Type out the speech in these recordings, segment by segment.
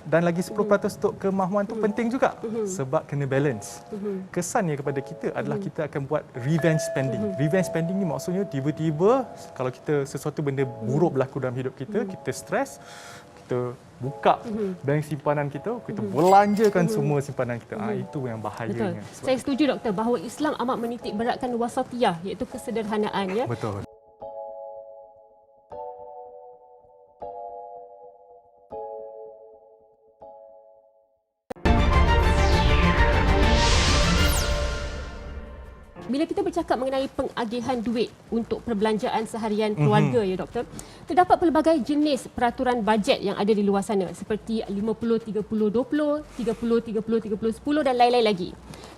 dan lagi 10% untuk kemahuan tu penting juga sebab kena balance. Kesannya kepada kita adalah kita akan buat revenge spending. Revenge spending ni maksudnya tiba-tiba kalau kita sesuatu benda buruk berlaku dalam hidup kita, kita stres, kita buka bank simpanan kita, kita belanjakan semua simpanan kita. Itu yang bahayanya. Betul. Saya setuju doktor bahawa Islam amat menitik beratkan wasatiyah, iaitu kesederhanaan ya. Betul. Bila kita bercakap mengenai pengagihan duit untuk perbelanjaan seharian keluarga ya doktor, terdapat pelbagai jenis peraturan bajet yang ada di luar sana seperti 50-30-20, 30-30-30-10 dan lain-lain lagi.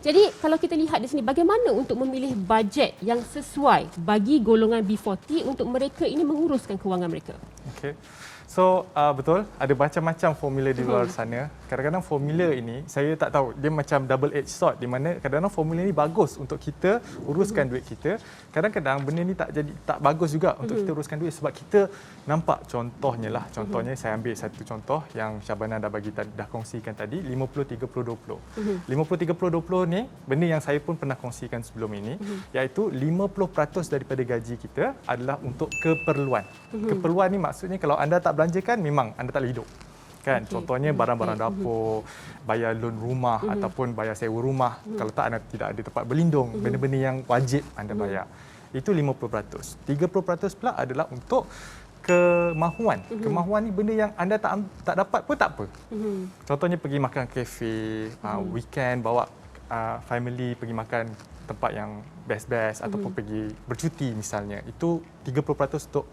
Jadi kalau kita lihat di sini bagaimana untuk memilih bajet yang sesuai bagi golongan B40 untuk mereka ini menguruskan kewangan mereka. Okey. So, betul, ada macam-macam formula di luar sana. Kadang-kadang formula ini, saya tak tahu, dia macam double edged sword di mana kadang-kadang formula ini bagus untuk kita uruskan duit kita. Kadang-kadang benda ni tak bagus juga untuk kita uruskan duit sebab kita nampak contohnya saya ambil satu contoh yang Syabana dah kongsikan tadi, 50-30-20. 50-30-20 ni, benda yang saya pun pernah kongsikan sebelum ini, iaitu 50% daripada gaji kita adalah untuk keperluan. Keperluan ni maksudnya kalau anda tak belanjakan memang anda tak boleh hidup. Kan? Contohnya barang-barang dapur, bayar loan rumah ataupun bayar sewa rumah. Kalau tak anda tidak ada tempat berlindung, benda-benda yang wajib anda bayar. Itu 50%. 30% pula adalah untuk kemahuan. Kemahuan ni benda yang anda tak dapat pun tak apa. Contohnya pergi makan kafe, weekend bawa family pergi makan tempat yang best-best ataupun pergi bercuti misalnya. Itu 30% untuk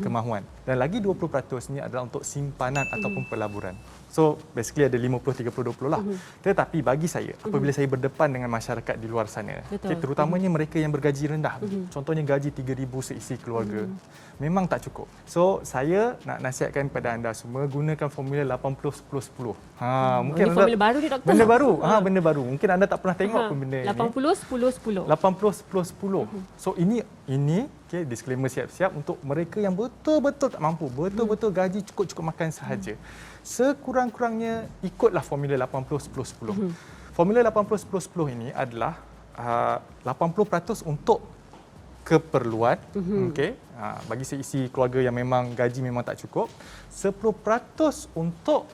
kemahuan. Dan lagi 20% ni adalah untuk simpanan ataupun pelaburan. So basically ada 50-30-20 lah. Tetapi bagi saya, apabila saya berdepan dengan masyarakat di luar sana, terutamanya mereka yang bergaji rendah, contohnya gaji 3,000 seisi keluarga, memang tak cukup. So saya nak nasihatkan kepada anda semua gunakan formula 80-10-10. Mungkin ini formula baru ni doktor. Benda baru. Benda baru. Mungkin anda tak pernah tengok pun benda ini. 80-10-10. 80-10-10. So ini okay, disclaimer siap-siap untuk mereka yang betul-betul tak mampu, betul-betul gaji cukup-cukup makan sahaja. Sekurang-kurangnya ikutlah formula 80-10-10. Formula 80-10-10 ini adalah 80% untuk keperluan, okey, bagi seisi keluarga yang memang gaji memang tak cukup, 10% untuk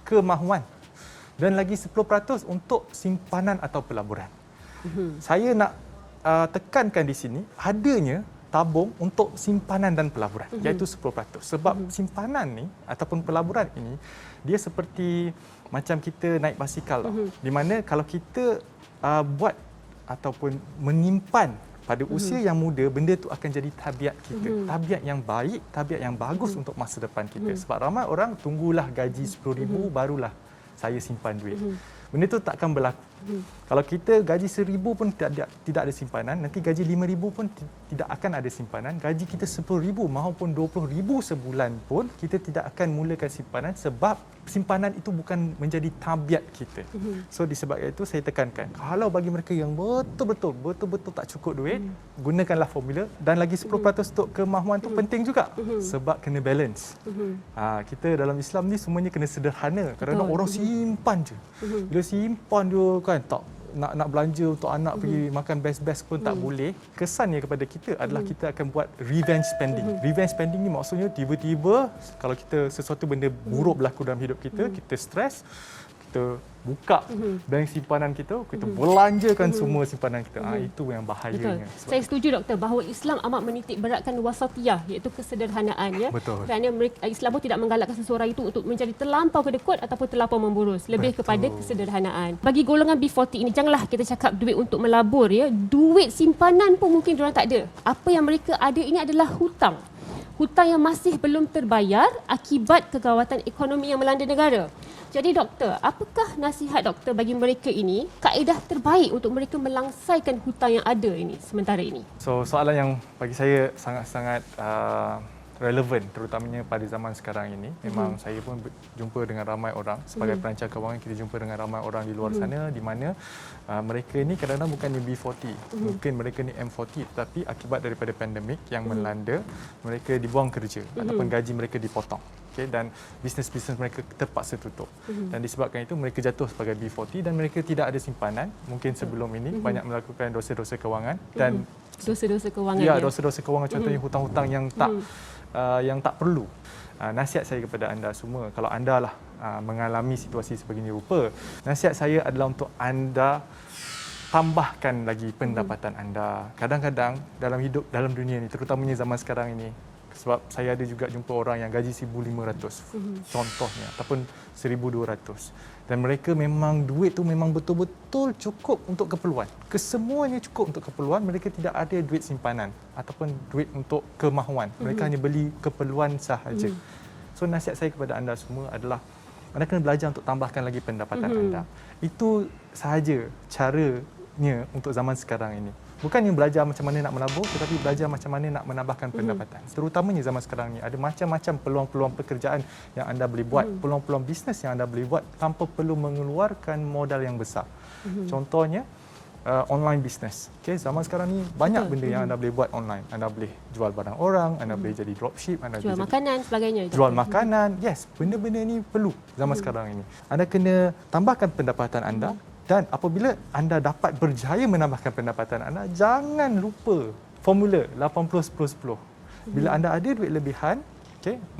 kemahuan dan lagi 10% untuk simpanan atau pelaburan. Saya nak tekankan di sini adanya tabung untuk simpanan dan pelaburan, iaitu 10%. Sebab simpanan ni ataupun pelaburan ini dia seperti macam kita naik basikal di mana kalau kita buat ataupun menyimpan pada usia yang muda, benda tu akan jadi tabiat kita. Tabiat yang baik, tabiat yang bagus untuk masa depan kita. Sebab ramai orang tunggulah gaji 10,000 barulah saya simpan duit. Benda tu takkan berlaku. Kalau kita gaji 1,000 pun tidak ada simpanan, nanti gaji 5,000 pun tidak akan ada simpanan. Gaji kita 10,000 maupun 20,000 sebulan pun kita tidak akan mulakan simpanan sebab simpanan itu bukan menjadi tabiat kita. So disebabkan itu saya tekankan, kalau bagi mereka yang betul-betul tak cukup duit, gunakanlah formula dan lagi 10% untuk kemahuan tu penting juga sebab kena balance. Kita dalam Islam ni semuanya kena sederhana. Kadang-kadang orang simpan je. Bila simpan dia kan tak nak belanja untuk anak pergi makan best-best pun tak boleh. Kesannya kepada kita adalah kita akan buat revenge spending. Revenge spending ni maksudnya tiba-tiba kalau kita sesuatu benda buruk berlaku dalam hidup kita, kita stres, kita buka bank simpanan kita, kita belanjakan semua simpanan kita. Itu yang bahayanya. Saya setuju doktor bahawa Islam amat menitik beratkan wasatiyah, iaitu kesederhanaan ya. Kerana Islam pun tidak menggalakkan seseorang itu untuk menjadi terlampau kedekut ataupun terlampau memboros, lebih kepada kesederhanaan. Bagi golongan B40 ini janganlah kita cakap duit untuk melabur ya. Duit simpanan pun mungkin diorang tak ada. Apa yang mereka ada ini adalah hutang. Hutang yang masih belum terbayar akibat kegawatan ekonomi yang melanda negara. Jadi doktor, apakah nasihat doktor bagi mereka ini, kaedah terbaik untuk mereka melangsaikan hutang yang ada ini sementara ini? So soalan yang bagi saya sangat-sangat relevan terutamanya pada zaman sekarang ini. Memang saya pun jumpa dengan ramai orang sebagai perancang kewangan, kita jumpa dengan ramai orang di luar sana di mana mereka ni kadang-kadang bukan ni B40, mungkin mereka ni M40, tapi akibat daripada pandemik yang melanda, mereka dibuang kerja ataupun gaji mereka dipotong. dan bisnes-bisnes mereka terpaksa tutup. Dan disebabkan itu mereka jatuh sebagai B40 dan mereka tidak ada simpanan. Mungkin sebelum ini banyak melakukan dosa-dosa kewangan dan dosa-dosa kewangan. Ya, dosa-dosa kewangan contohnya hutang-hutang yang tak perlu. Nasihat saya kepada anda semua, kalau anda lah mengalami situasi sebegini rupa, nasihat saya adalah untuk anda tambahkan lagi pendapatan anda. Kadang-kadang dalam hidup, dalam dunia ni, terutamanya zaman sekarang ini, sebab saya ada juga jumpa orang yang gaji 1,500 contohnya, ataupun 1,200. Dan mereka memang duit tu memang betul-betul cukup untuk keperluan. Kesemuanya cukup untuk keperluan, mereka tidak ada duit simpanan ataupun duit untuk kemahuan. Mereka hanya beli keperluan sahaja. So nasihat saya kepada anda semua adalah anda kena belajar untuk tambahkan lagi pendapatan anda. Itu sahaja caranya untuk zaman sekarang ini. Bukannya belajar macam mana nak menabur, tetapi belajar macam mana nak menambahkan pendapatan. Terutamanya zaman sekarang ni, ada macam-macam peluang-peluang pekerjaan yang anda boleh buat, peluang-peluang bisnes yang anda boleh buat tanpa perlu mengeluarkan modal yang besar. Contohnya, online business. Okay, zaman sekarang ni banyak benda yang anda boleh buat online. Anda boleh jual barang orang, anda boleh jadi dropship, anda jual boleh makanan sebagainya. Jual makanan. Yes, benda-benda ni perlu zaman sekarang ini. Anda kena tambahkan pendapatan anda. Dan apabila anda dapat berjaya menambahkan pendapatan anda, jangan lupa formula 80-10-10. Bila anda ada duit lebihan,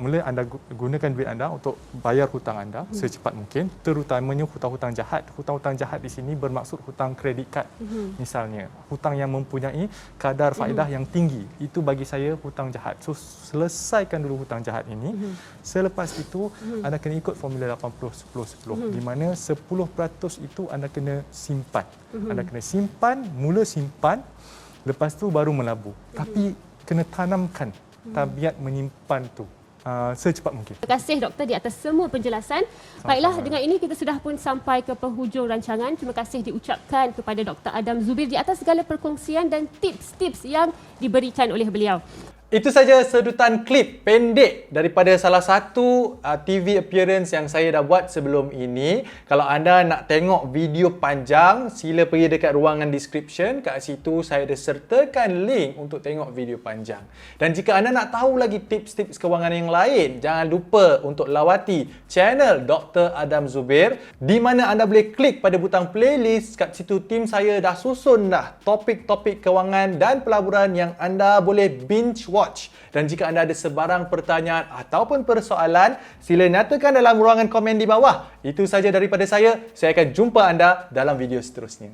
mula anda gunakan duit anda untuk bayar hutang anda secepat mungkin, terutamanya hutang-hutang jahat. Hutang-hutang jahat di sini bermaksud hutang kredit kad. Misalnya, hutang yang mempunyai kadar faedah yang tinggi. Itu bagi saya hutang jahat. So, selesaikan dulu hutang jahat ini. Selepas itu, anda kena ikut formula 80-10-10. Di mana 10% itu anda kena simpan. Anda kena simpan, mula simpan, lepas tu baru menabur. Tapi kena tanamkan tabiat menyimpan tu secepat mungkin. Terima kasih doktor di atas semua penjelasan. Baiklah, dengan ini kita sudah pun sampai ke penghujung rancangan. Terima kasih diucapkan kepada Dr. Adam Zubir di atas segala perkongsian dan tips-tips yang diberikan oleh beliau. Itu saja sedutan klip pendek daripada salah satu TV appearance yang saya dah buat sebelum ini. Kalau anda nak tengok video panjang, sila pergi dekat ruangan description. Kat situ saya ada sertakan link untuk tengok video panjang. Dan jika anda nak tahu lagi tips-tips kewangan yang lain, jangan lupa untuk lawati channel Dr. Adam Zubir, di mana anda boleh klik pada butang playlist. Kat situ tim saya dah susun dah topik-topik kewangan dan pelaburan yang anda boleh binge watch. Dan jika anda ada sebarang pertanyaan ataupun persoalan, sila nyatakan dalam ruangan komen di bawah. Itu saja daripada saya. Saya akan jumpa anda dalam video seterusnya.